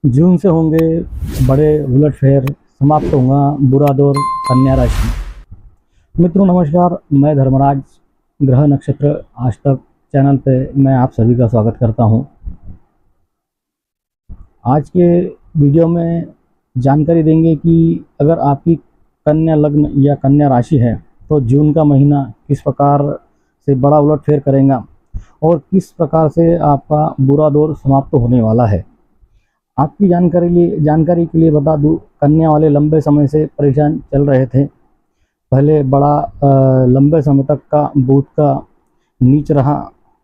जून से होंगे बड़े उलटफेर, समाप्त होगा बुरा दौर कन्या राशि। मित्रों नमस्कार, मैं धर्मराज ग्रह नक्षत्र आज तक चैनल पे मैं आप सभी का स्वागत करता हूं। आज के वीडियो में जानकारी देंगे कि अगर आपकी कन्या लग्न या कन्या राशि है तो जून का महीना किस प्रकार से बड़ा उलटफेर करेगा और किस प्रकार से आपका बुरा दौर समाप्त होने वाला है। आपकी जानकारी के लिए बता दूं, कन्या वाले लंबे समय से परेशान चल रहे थे। पहले बड़ा लंबे समय तक का बुध का नीच रहा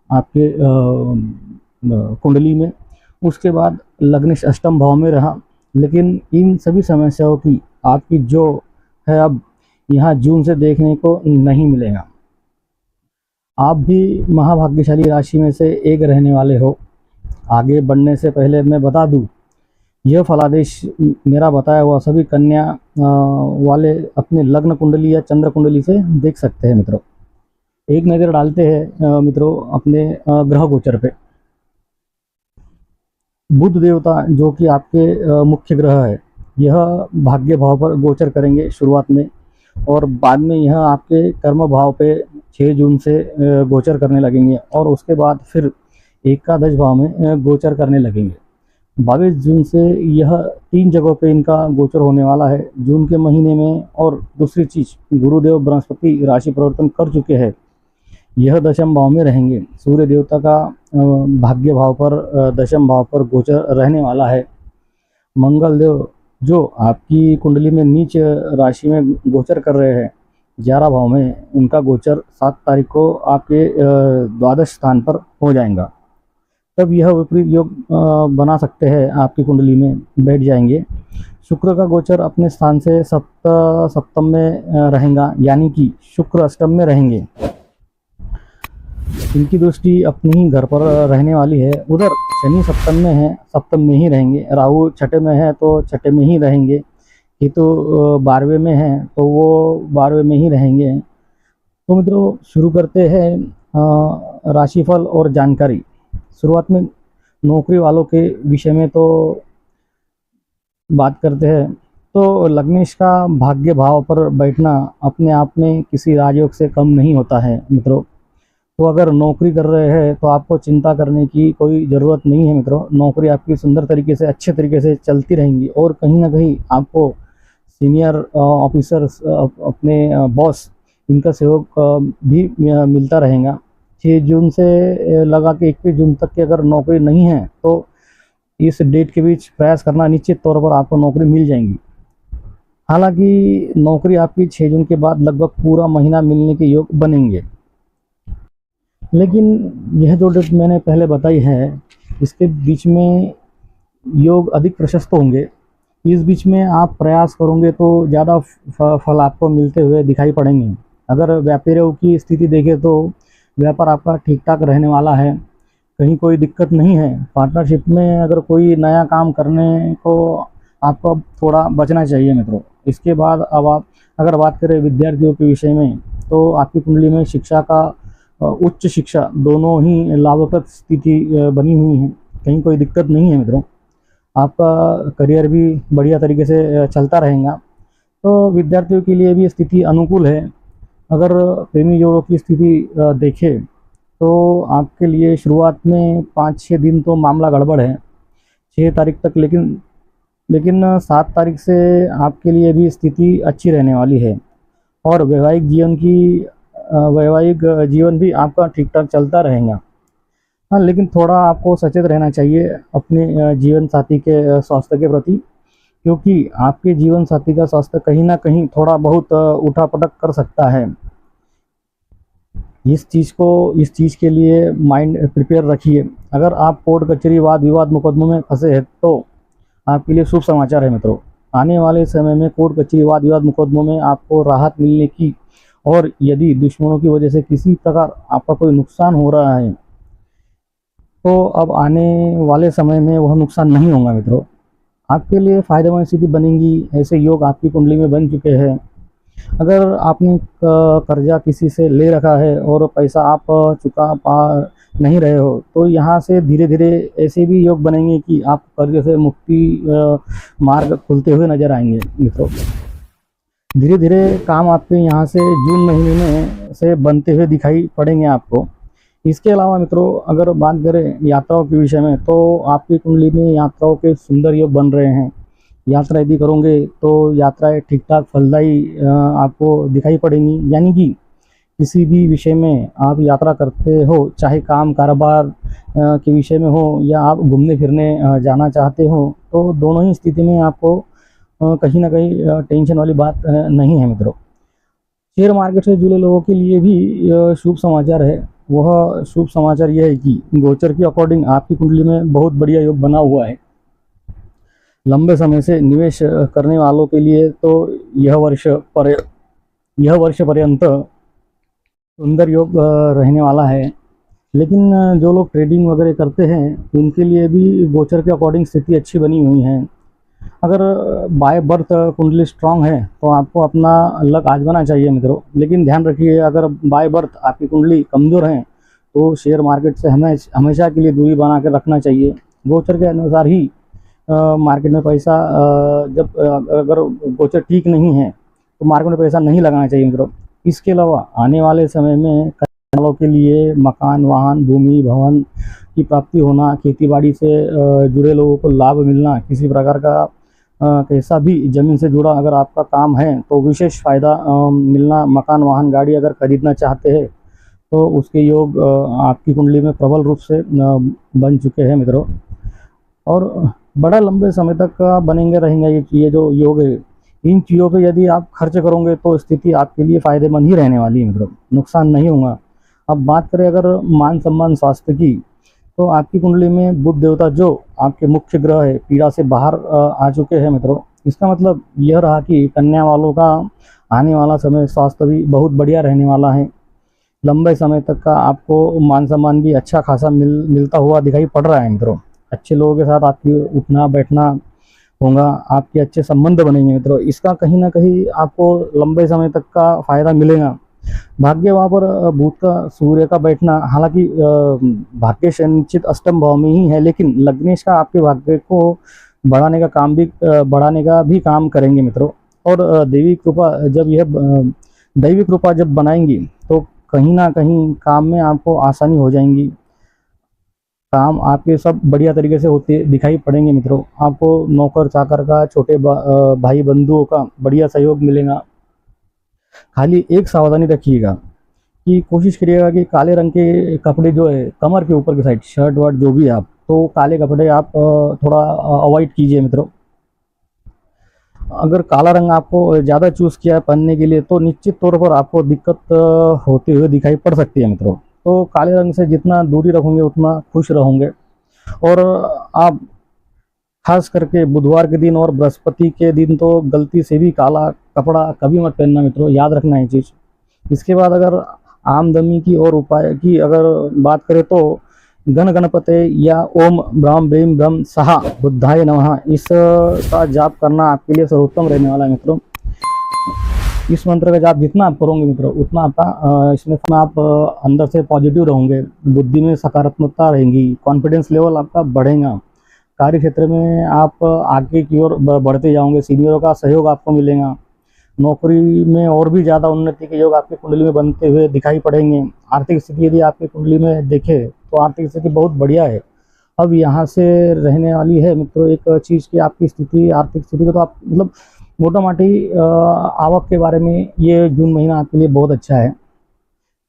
आपके कुंडली में, उसके बाद लग्नेश अष्टम भाव में रहा। लेकिन इन सभी समस्याओं की आपकी जो है अब यहाँ जून से देखने को नहीं मिलेगा। आप भी महाभाग्यशाली राशि में से एक रहने वाले हो। आगे बढ़ने से पहले मैं बता दूं, यह फलादेश मेरा बताया हुआ सभी कन्या वाले अपने लग्न कुंडली या चंद्र कुंडली से देख सकते हैं। मित्रों एक नज़र डालते हैं मित्रों अपने ग्रह गोचर पे। बुध देवता जो कि आपके मुख्य ग्रह है, यह भाग्य भाव पर गोचर करेंगे शुरुआत में, और बाद में यह आपके कर्म भाव पे 6 जून से गोचर करने लगेंगे और उसके बाद फिर एकादश भाव में गोचर करने लगेंगे। 22 जून से यह 3 जगहों पे इनका गोचर होने वाला है जून के महीने में। और दूसरी चीज, गुरुदेव बृहस्पति राशि परिवर्तन कर चुके हैं, यह दशम भाव में रहेंगे। सूर्य देवता का भाग्य भाव पर दशम भाव पर गोचर रहने वाला है। मंगल देव जो आपकी कुंडली में नीच राशि में गोचर कर रहे हैं 11 भाव में, उनका गोचर 7 तारीख को आपके द्वादश स्थान पर हो जाएगा। तब यह विपरीत योग बना सकते हैं, आपकी कुंडली में बैठ जाएंगे। शुक्र का गोचर अपने स्थान से सप्तम में रहेगा, यानी कि शुक्र अष्टम में रहेंगे। इनकी दृष्टि अपने ही घर पर रहने वाली है। उधर शनि सप्तम में है, सप्तम में ही रहेंगे। राहु छठे में है तो छठे में ही रहेंगे। केतु 12वें में है तो वो 12वें में ही रहेंगे। तो मित्रों शुरू करते हैं राशिफल और जानकारी। शुरुआत में नौकरी वालों के विषय में तो बात करते हैं। तो लग्नेश का भाग्य भाव पर बैठना अपने आप में किसी राजयोग से कम नहीं होता है मित्रों। तो अगर नौकरी कर रहे हैं तो आपको चिंता करने की कोई ज़रूरत नहीं है मित्रों। नौकरी आपकी सुंदर तरीके से अच्छे तरीके से चलती रहेंगी और कहीं ना कहीं आपको सीनियर ऑफिसर्स अपने बॉस इनका सहयोग भी मिलता रहेगा। 6 जून से लगा के 21 जून तक की अगर नौकरी नहीं है तो इस डेट के बीच प्रयास करना, निश्चित तौर पर आपको नौकरी मिल जाएंगी। हालांकि नौकरी आपकी 6 जून के बाद लगभग पूरा महीना मिलने के योग बनेंगे। लेकिन यह जो डेट मैंने पहले बताई है, इसके बीच में योग अधिक प्रशस्त होंगे। इस बीच में आप प्रयास करोगे तो ज़्यादा फल आपको मिलते हुए दिखाई पड़ेंगे। अगर व्यापारियों की स्थिति देखें तो व्यापार आपका ठीक ठाक रहने वाला है, कहीं कोई दिक्कत नहीं है। पार्टनरशिप में अगर कोई नया काम करने को आपको थोड़ा बचना चाहिए मित्रों। इसके बाद अब आप अगर बात करें विद्यार्थियों के विषय में, तो आपकी कुंडली में शिक्षा का उच्च शिक्षा दोनों ही लाभप्रद स्थिति बनी हुई है, कहीं कोई दिक्कत नहीं है मित्रों। आपका करियर भी बढ़िया तरीके से चलता रहेगा। तो विद्यार्थियों के लिए भी स्थिति अनुकूल है। अगर प्रेमी जोड़ों की स्थिति देखें तो आपके लिए शुरुआत में 5-6 दिन तो मामला गड़बड़ है, 6 तारीख तक। लेकिन 7 तारीख से आपके लिए भी स्थिति अच्छी रहने वाली है और वैवाहिक जीवन भी आपका ठीक ठाक चलता रहेगा। हाँ, लेकिन थोड़ा आपको सचेत रहना चाहिए अपने जीवन साथी के स्वास्थ्य के प्रति, क्योंकि आपके जीवन साथी का स्वास्थ्य कहीं ना कहीं थोड़ा बहुत उठापटक कर सकता है। इस चीज़ के लिए माइंड प्रिपेयर रखिए। अगर आप कोर्ट कचहरी वाद विवाद मुकदमों में फंसे हैं तो आपके लिए शुभ समाचार है मित्रों। आने वाले समय में कोर्ट कचहरी वाद विवाद मुकदमों में आपको राहत मिलने की, और यदि दुश्मनों की वजह से किसी प्रकार आपका कोई नुकसान हो रहा है तो अब आने वाले समय में वह नुकसान नहीं होगा मित्रों। आपके लिए फायदेमंद स्थिति बनेगी। ऐसे योग आपकी कुंडली में बन चुके हैं। अगर आपने कर्जा किसी से ले रखा है और पैसा आप चुका पा नहीं रहे हो, तो यहाँ से धीरे धीरे ऐसे भी योग बनेंगे कि आप कर्ज से मुक्ति मार्ग खुलते हुए नजर आएंगे मित्रों। धीरे धीरे काम आपके यहाँ से जून महीने में से बनते हुए दिखाई पड़ेंगे आपको। इसके अलावा मित्रों, अगर बात करें यात्राओं के विषय में, तो आपकी कुंडली में यात्राओं के सुंदर योग बन रहे हैं। यात्रा यदि करोगे तो यात्राएं ठीक ठाक फलदायी आपको दिखाई पड़ेंगी। यानी कि किसी भी विषय में आप यात्रा करते हो, चाहे काम कारोबार के विषय में हो या आप घूमने फिरने जाना चाहते हो, तो दोनों ही स्थिति में आपको कहीं ना कहीं टेंशन वाली बात नहीं है मित्रों। शेयर मार्केट से जुड़े लोगों के लिए भी शुभ समाचार है। वह शुभ समाचार यह है कि गोचर के अकॉर्डिंग आपकी कुंडली में बहुत बढ़िया योग बना हुआ है। लंबे समय से निवेश करने वालों के लिए तो यह वर्ष पर्यंत सुंदर योग रहने वाला है। लेकिन जो लोग ट्रेडिंग वगैरह करते हैं उनके लिए भी गोचर के अकॉर्डिंग स्थिति अच्छी बनी हुई है। अगर बाय बर्थ कुंडली स्ट्रांग है तो आपको अपना लक आजमाना चाहिए मित्रों। लेकिन ध्यान रखिए, अगर बाय बर्थ आपकी कुंडली कमज़ोर है तो शेयर मार्केट से हमेशा के लिए दूरी बना कर रखना चाहिए। गोचर के अनुसार ही मार्केट में पैसा अगर गोचर ठीक नहीं है तो मार्केट में पैसा नहीं लगाना चाहिए मित्रों। इसके अलावा आने वाले समय में करने वालों के लिए मकान, वाहन, भूमि, भवन की प्राप्ति होना, खेतीबाड़ी से जुड़े लोगों को लाभ मिलना, किसी प्रकार का कैसा भी ज़मीन से जुड़ा अगर आपका काम है तो विशेष फ़ायदा मिलना, मकान, वाहन, गाड़ी अगर खरीदना चाहते हैं तो उसके योग आपकी कुंडली में प्रबल रूप से बन चुके हैं मित्रों। और बड़ा लंबे समय तक का बनेंगे रहेंगे ये जो योग है। इन चीज़ों पे यदि आप खर्च करोगे तो स्थिति आपके लिए फ़ायदेमंद ही रहने वाली है मित्रों, नुकसान नहीं होगा। अब बात करें अगर मान सम्मान स्वास्थ्य की, तो आपकी कुंडली में बुध देवता जो आपके मुख्य ग्रह है पीड़ा से बाहर आ चुके हैं मित्रों। इसका मतलब यह रहा कि कन्या वालों का आने वाला समय स्वास्थ्य भी बहुत बढ़िया रहने वाला है। लंबे समय तक का आपको मान सम्मान भी अच्छा खासा मिलता हुआ दिखाई पड़ रहा है मित्रों। अच्छे लोगों के साथ आपकी उठना बैठना होगा, आपके अच्छे संबंध बनेंगे मित्रों। इसका कहीं ना कहीं आपको लंबे समय तक का फायदा मिलेगा। भाग्य वहाँ पर बुध का सूर्य का बैठना, हालांकि भाग्य संचित अष्टम भाव में ही है, लेकिन लग्नेश का आपके भाग्य को बढ़ाने का भी काम करेंगे मित्रों। और दैवी कृपा जब बनाएंगी तो कहीं ना कहीं काम में आपको आसानी हो जाएंगी। काम आपके सब बढ़िया तरीके से होते दिखाई पड़ेंगे मित्रों। आपको नौकर चाकर का, छोटे भाई बंधुओं का बढ़िया सहयोग मिलेगा। खाली एक सावधानी रखिएगा कि कोशिश करिएगा कि काले रंग के कपड़े जो है कमर के ऊपर की साइड, शर्ट वर्ट जो भी आप, तो काले कपड़े आप थोड़ा अवॉइड कीजिए मित्रों। अगर काला रंग आपको ज़्यादा चूज़ किया है पहनने के लिए तो निश्चित तौर पर आपको दिक्कत होते हुए दिखाई पड़ सकती है मित्रों। तो काले रंग से जितना दूरी रखोगे उतना खुश रहोगे। और आप खास करके बुधवार के दिन और बृहस्पति के दिन तो गलती से भी काला कपड़ा कभी मत पहनना मित्रों, याद रखना है चीज़। इसके बाद अगर आमदनी की और उपाय की अगर बात करें तो गण गणपते या ओम ब्राह्म ब्रीम ब्रह्म सहा बुद्धाय नमः, इस का जाप करना आपके लिए सर्वोत्तम रहने वाला है मित्रों। इस मंत्र का जाप जितना आप करोगे मित्रों उतना आपका इसमें आप अंदर से पॉजिटिव रहोगे, बुद्धि में सकारात्मकता रहेगी, कॉन्फिडेंस लेवल आपका बढ़ेगा। कार्य क्षेत्र में आप आगे की ओर बढ़ते जाओगे, सीनियरों का सहयोग आपको मिलेगा। नौकरी में और भी ज़्यादा उन्नति के योग आपकी कुंडली में बनते हुए दिखाई पड़ेंगे। आर्थिक स्थिति यदि आपकी कुंडली में देखे तो आर्थिक स्थिति बहुत बढ़िया है। अब यहाँ से रहने वाली है मित्रों एक चीज़ की आपकी स्थिति, आर्थिक स्थिति को तो आप मतलब मोटा मोटी आवक के बारे में ये जून महीना आपके लिए बहुत अच्छा है,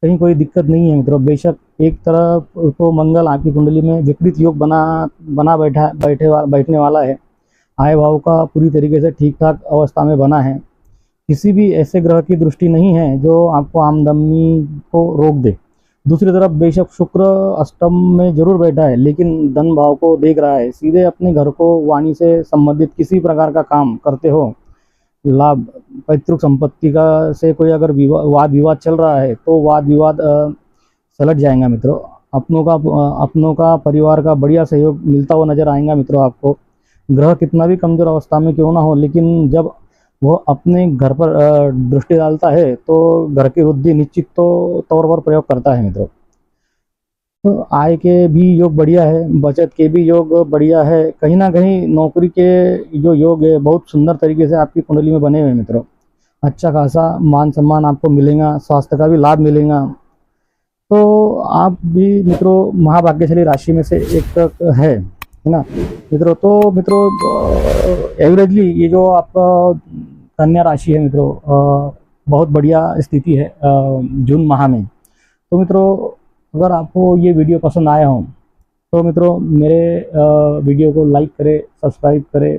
कहीं कोई दिक्कत नहीं है मित्रों। बेशक एक तरफ तो मंगल आपकी कुंडली में विपरीत योग बैठने वाला है, आय भाव का पूरी तरीके से ठीक ठाक अवस्था में बना है। किसी भी ऐसे ग्रह की दृष्टि नहीं है जो आपको आमदनी को रोक दे। दूसरी तरफ बेशक शुक्र अष्टम में जरूर बैठा है लेकिन धन भाव को देख रहा है। सीधे अपने घर को वाणी से संबंधित किसी प्रकार का काम करते हो, लाभ, पैतृक संपत्ति का से कोई अगर वाद विवाद चल रहा है तो वाद विवाद सलट जाएगा मित्रों। अपनों का परिवार का बढ़िया सहयोग मिलता हुआ नजर आएगा मित्रों आपको। ग्रह कितना भी कमजोर अवस्था में क्यों ना हो, लेकिन जब वो अपने घर पर दृष्टि डालता है तो घर की वृद्धि निश्चित तो तौर पर प्रयोग करता है मित्रों। तो आय के भी योग बढ़िया है, बचत के भी योग बढ़िया है, कहीं ना कहीं नौकरी के जो योग है बहुत सुंदर तरीके से आपकी कुंडली में बने हुए हैं मित्रों। अच्छा खासा मान सम्मान आपको मिलेगा, स्वास्थ्य का भी लाभ मिलेगा। तो आप भी मित्रों महाभाग्यशाली राशि में से एक है ना मित्रों। तो मित्रों एवरेजली ये जो आपका कन्या राशि है मित्रों, बहुत बढ़िया स्थिति है जून माह में। तो मित्रों अगर आपको ये वीडियो पसंद आया हो तो मित्रों मेरे वीडियो को लाइक करें, सब्सक्राइब करें,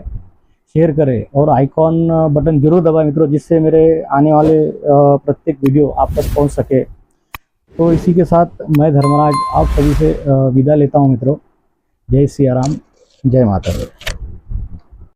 शेयर करें और आइकॉन बटन जरूर दबाएं मित्रों, जिससे मेरे आने वाले प्रत्येक वीडियो आप तक पहुंच सके। तो इसी के साथ मैं धर्मराज आप सभी से विदा लेता हूं मित्रों। जय सिया राम, जय माता दी।